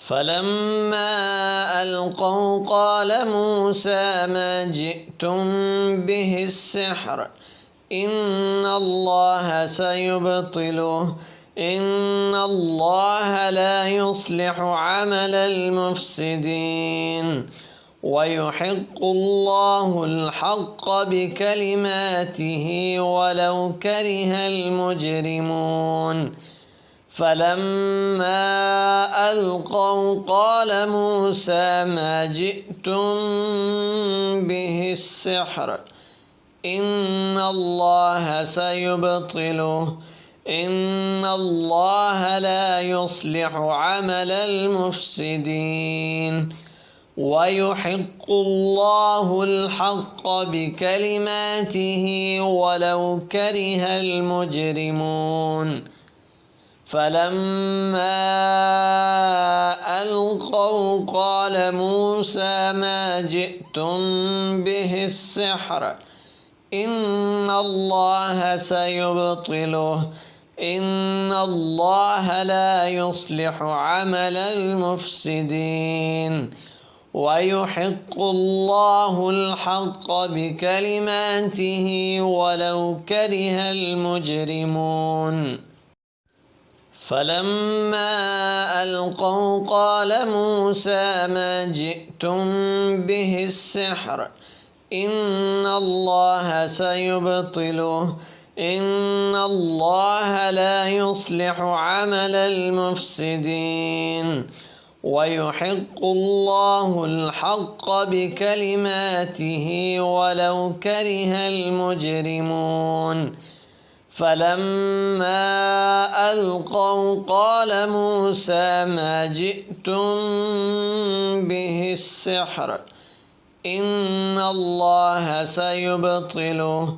فلما ألقوا قال موسى ما جئتم به السحر إن الله سيبطله إن الله لا يصلح عمل المفسدين ويحق الله الحق بكلماته ولو كره المجرمون فلما ألقوا قال موسى ما جئتم به السحر إن الله سيبطله إن الله لا يصلح عمل المفسدين ويحق الله الحق بكلماته ولو كره المجرمون فلما ألقوا قال موسى ما جئتم به السحر إن الله سيبطله إن الله لا يصلح عمل المفسدين ويحق الله الحق بكلماته ولو كره المجرمون فلما ألقوا قال موسى ما جئتم به السحر إن الله سيبطله إن الله لا يصلح عمل المفسدين ويحق الله الحق بكلماته ولو كره المجرمون فلما ألقوا قال موسى ما جئتم به السحر إن الله سيبطله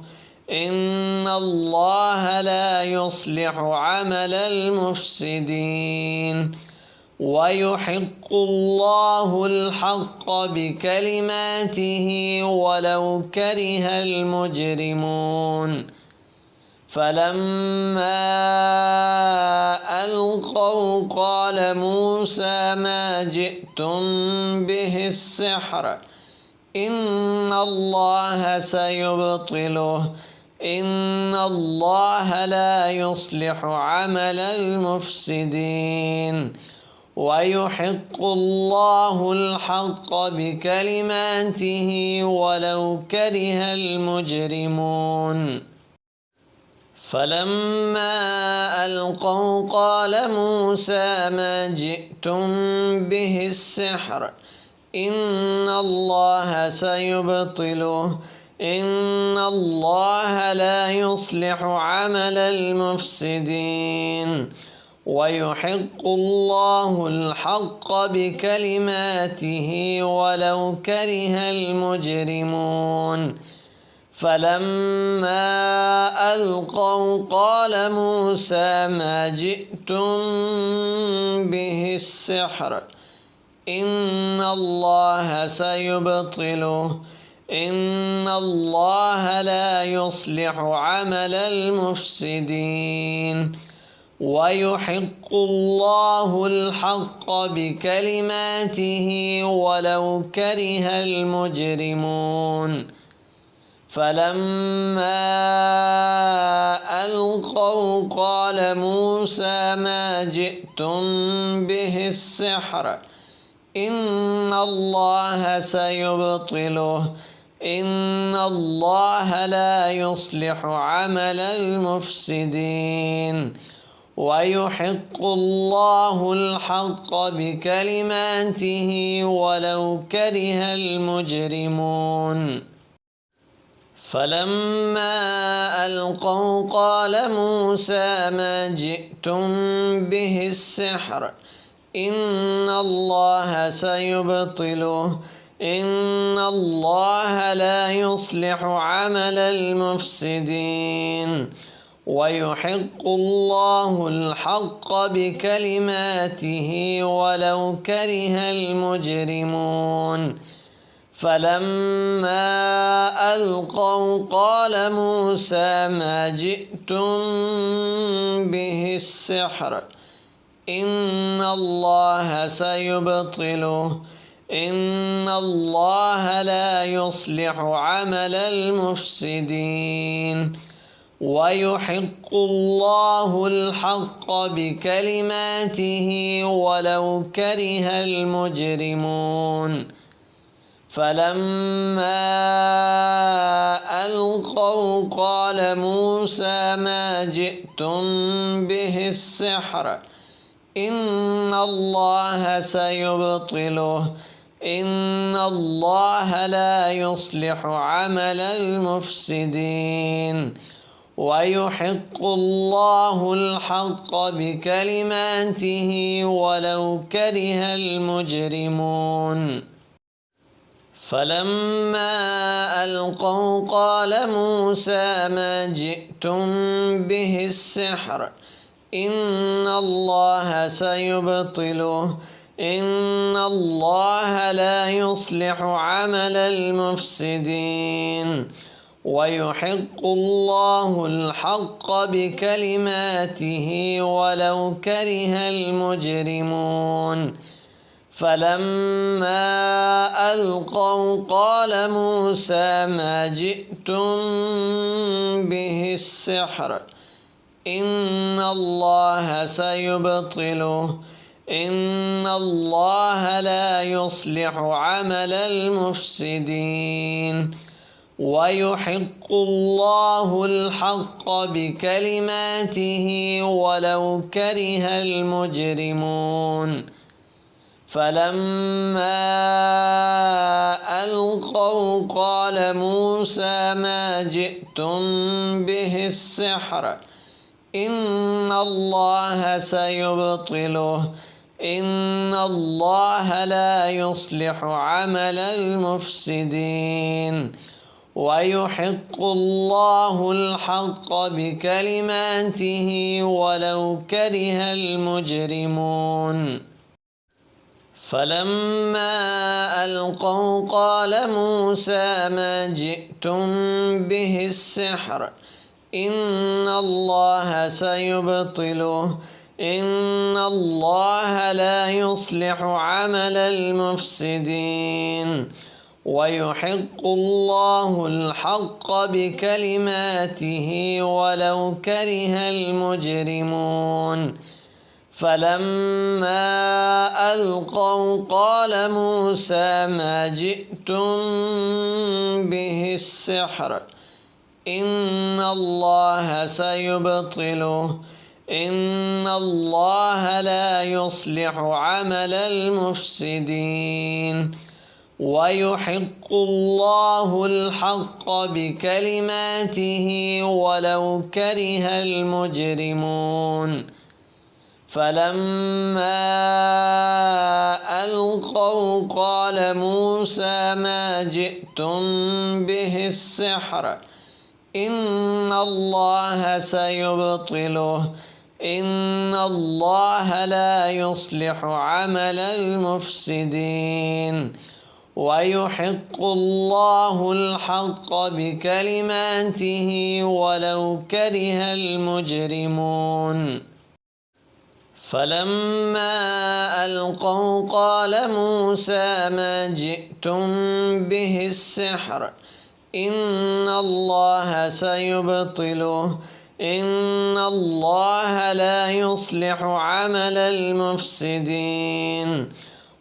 إن الله لا يصلح عمل المفسدين ويحق الله الحق بكلماته ولو كره المجرمون فلما ألقوا قال موسى ما جئتم به السحر إن الله سيبطله إن الله لا يصلح عمل المفسدين ويحق الله الحق بكلماته ولو كره المجرمون فلما ألقوا قال موسى ما جئتم به السحر إن الله سيبطله إن الله لا يصلح عمل المفسدين ويحق الله الحق بكلماته ولو كره المجرمون فلما ألقوا قال موسى ما جئتم به السحر إن الله سيبطله إن الله لا يصلح عمل المفسدين ويحق الله الحق بكلماته ولو كره المجرمون فلما ألقوا قال موسى ما جئتم به السحر إن الله سيبطله إن الله لا يصلح عمل المفسدين ويحق الله الحق بكلماته ولو كره المجرمون فلما ألقوا قال موسى ما جئتم به السحر إن الله سيبطله إن الله لا يصلح عمل المفسدين ويحق الله الحق بكلماته ولو كره المجرمون فلما ألقوا قال موسى ما جئتم به السحر إن الله سيبطله إن الله لا يصلح عمل المفسدين ويحق الله الحق بكلماته ولو كره المجرمون فلما ألقوا قال موسى ما جئتم به السحر إن الله سيبطله إن الله لا يصلح عمل المفسدين ويحق الله الحق بكلماته ولو كره المجرمون فلما ألقوا قال موسى ما جئتم به السحر إن الله سيبطله إن الله لا يصلح عمل المفسدين ويحق الله الحق بكلماته ولو كره المجرمون فلما ألقوا قال موسى ما جئتم به السحر إن الله سيبطله إن الله لا يصلح عمل المفسدين ويحق الله الحق بكلماته ولو كره المجرمون فلما ألقوا قال موسى ما جئتم به السحر إن الله سيبطله إن الله لا يصلح عمل المفسدين ويحق الله الحق بكلماته ولو كره المجرمون فلما ألقوا قال موسى ما جئتم به السحر إن الله سيبطله إن الله لا يصلح عمل المفسدين ويحق الله الحق بكلماته ولو كره المجرمون فلما ألقوا قال موسى ما جئتم به السحر إن الله سيبطله إن الله لا يصلح عمل المفسدين ويحق الله الحق بكلماته ولو كره المجرمون فلما ألقوا قال موسى ما جئتم به السحر إن الله سيبطله إن الله لا يصلح عمل المفسدين ويحق الله الحق بكلماته ولو كره المجرمون فلما ألقوا قال موسى ما جئتم به السحر إن الله سيبطله إن الله لا يصلح عمل المفسدين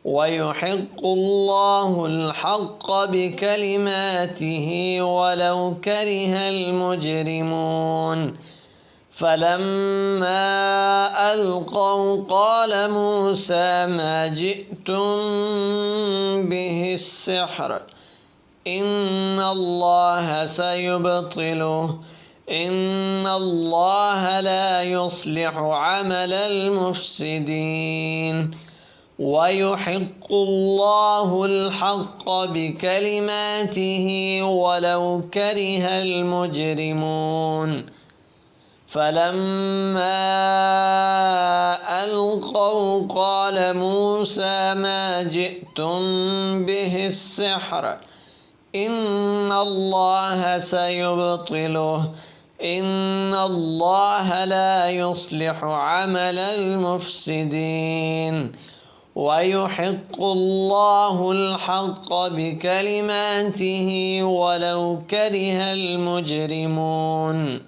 ويحق الله الحق بكلماته ولو كره المجرمون فلما ألقوا قال موسى ما جئتم به السحر إن الله سيبطله إن الله لا يصلح عمل المفسدين ويحق الله الحق بكلماته ولو كره المجرمون فلما ألقوا قال موسى ما جئتم به السحر إن الله سيبطله إن الله لا يصلح عمل المفسدين ويحق الله الحق بكلماته ولو كره المجرمون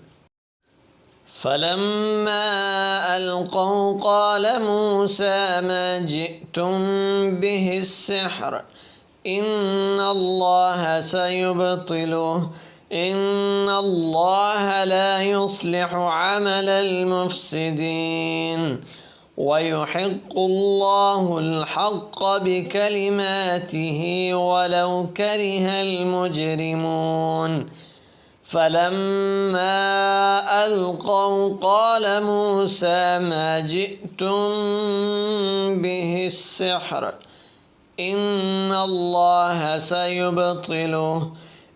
فلما ألقوا قال موسى ما جئتم به السحر إن الله سيبطله إن الله لا يصلح عمل المفسدين ويحق الله الحق بكلماته ولو كره المجرمون فلما ألقوا قال موسى ما جئتم به السحر إن الله سيبطله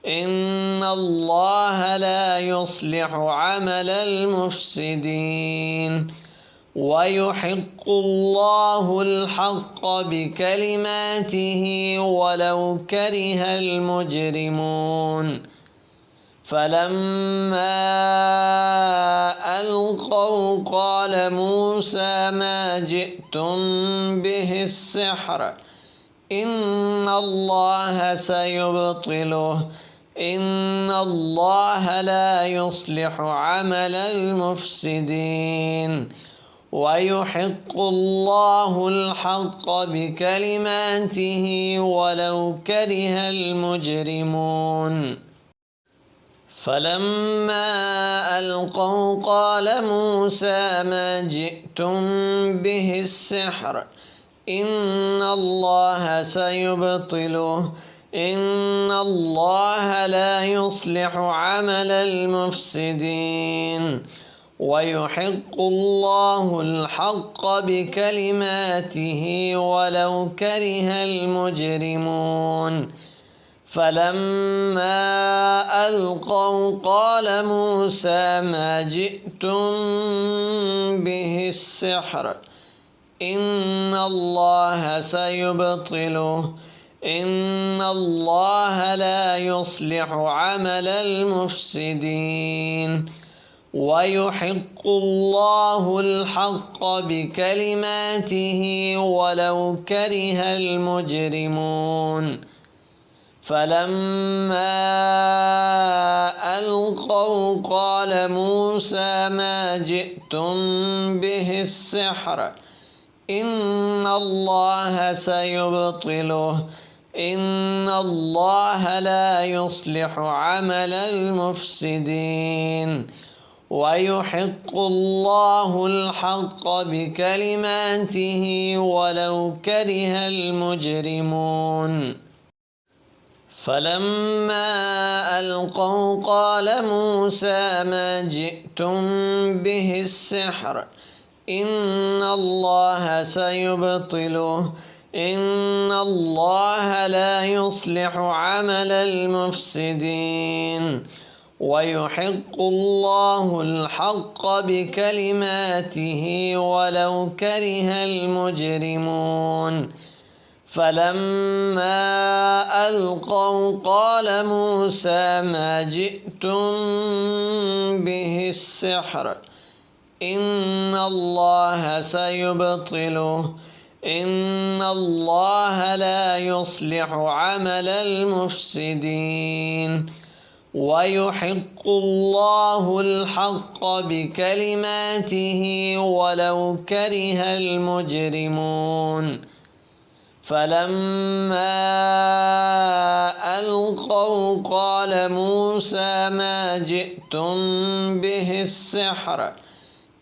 إن الله لا يصلح عمل المفسدين ويحق الله الحق بكلماته ولو كره المجرمون فلما ألقوا قال موسى ما جئتم به السحر إن الله سيبطله إن الله لا يصلح عمل المفسدين ويحق الله الحق بكلماته ولو كره المجرمون فلما ألقوا قال موسى ما جئتم به السحر إن الله سيبطله إن الله لا يصلح عمل المفسدين ويحق الله الحق بكلماته ولو كره المجرمون فلما ألقوا قال موسى ما جئتم به السحر إن الله سيبطله إن الله لا يصلح عمل المفسدين ويحق الله الحق بكلماته ولو كره المجرمون فلما ألقوا قال موسى ما جئتم به السحر إن الله سيبطله إن الله لا يصلح عمل المفسدين ويحق الله الحق بكلماته ولو كره المجرمون فلما ألقوا قال موسى ما جئتم به السحر إن الله سيبطله إن الله لا يصلح عمل المفسدين ويحق الله الحق بكلماته ولو كره المجرمون فلما ألقوا قال موسى ما جئتم به السحر إن الله سيبطله إن الله لا يصلح عمل المفسدين ويحق الله الحق بكلماته ولو كره المجرمون فلما ألقوا قال موسى ما جئتم به السحر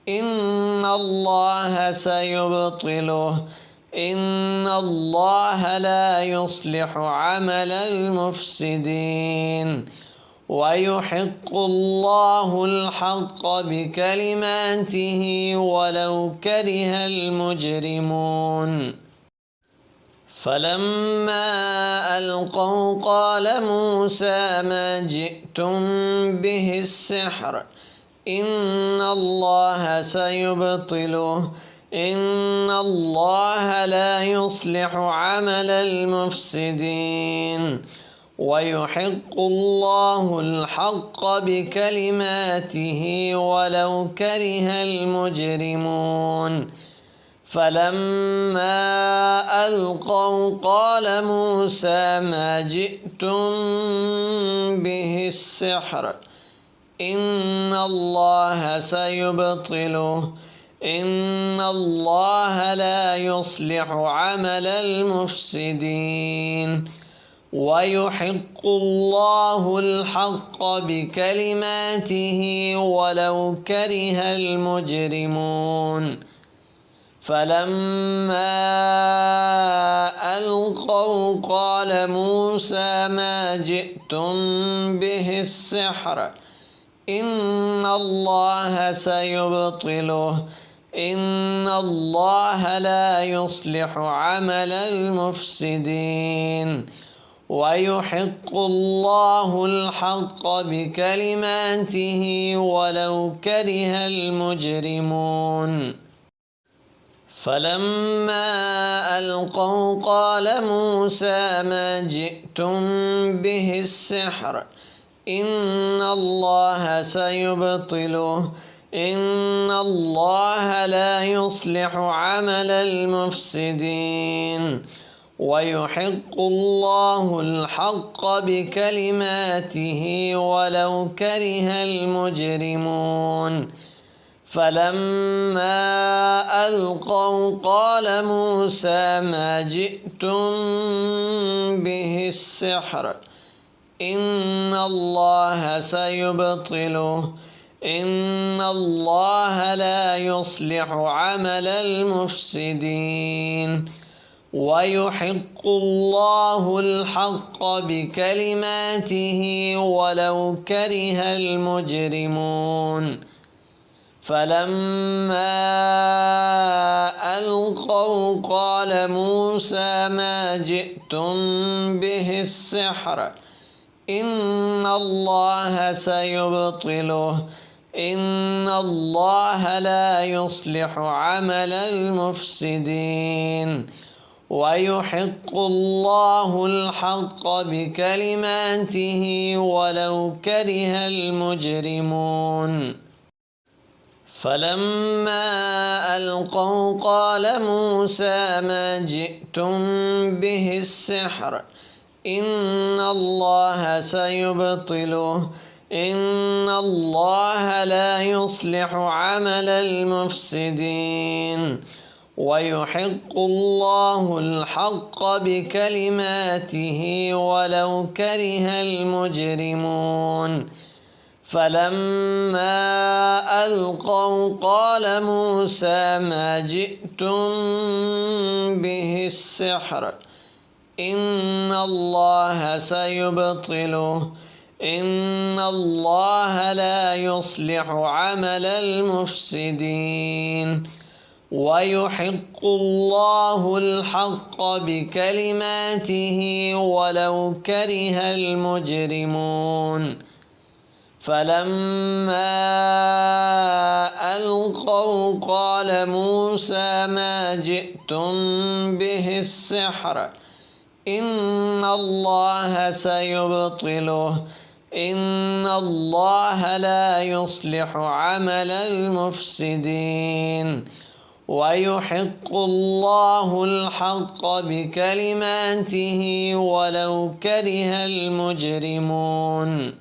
إن الله سيبطله إن الله لا يصلح عمل المفسدين ويحق الله الحق بكلماته ولو كره المجرمون فلما ألقوا قال موسى ما جئتم به السحر إن الله سيبطله إن الله لا يصلح عمل المفسدين ويحق الله الحق بكلماته ولو كره المجرمون فلما ألقوا قال موسى ما جئتم به السحر إن الله سيبطله إن الله لا يصلح عمل المفسدين ويحق الله الحق بكلماته ولو كره المجرمون فلما ألقوا قال موسى ما جئتم به السحر إن الله سيبطله إن الله لا يصلح عمل المفسدين ويحق الله الحق بكلماته ولو كره المجرمون فلما ألقوا قال موسى ما جئتم به السحر إن الله سيبطله إن الله لا يصلح عمل المفسدين ويحق الله الحق بكلماته ولو كره المجرمون فلما ألقوا قال موسى ما جئتم به السحر إن الله سيبطله إن الله لا يصلح عمل المفسدين ويحق الله الحق بكلماته ولو كره المجرمون فلما ألقوا قال موسى ما جئتم به السحر إن الله سيبطله إن الله لا يصلح عمل المفسدين ويحق الله الحق بكلماته ولو كره المجرمون فلما ألقوا قال موسى ما جئتم به السحر إن الله سيبطله إن الله لا يصلح عمل المفسدين ويحق الله الحق بكلماته ولو كره المجرمون فلما ألقوا قال موسى ما جئتم به السحر إن الله سيبطله إن الله لا يصلح عمل المفسدين ويحق الله الحق بكلماته ولو كره المجرمون فلما ألقوا قال موسى ما جئتم به السحر إن الله سيبطله إن الله لا يصلح عمل المفسدين ويحق الله الحق بكلماته ولو كره المجرمون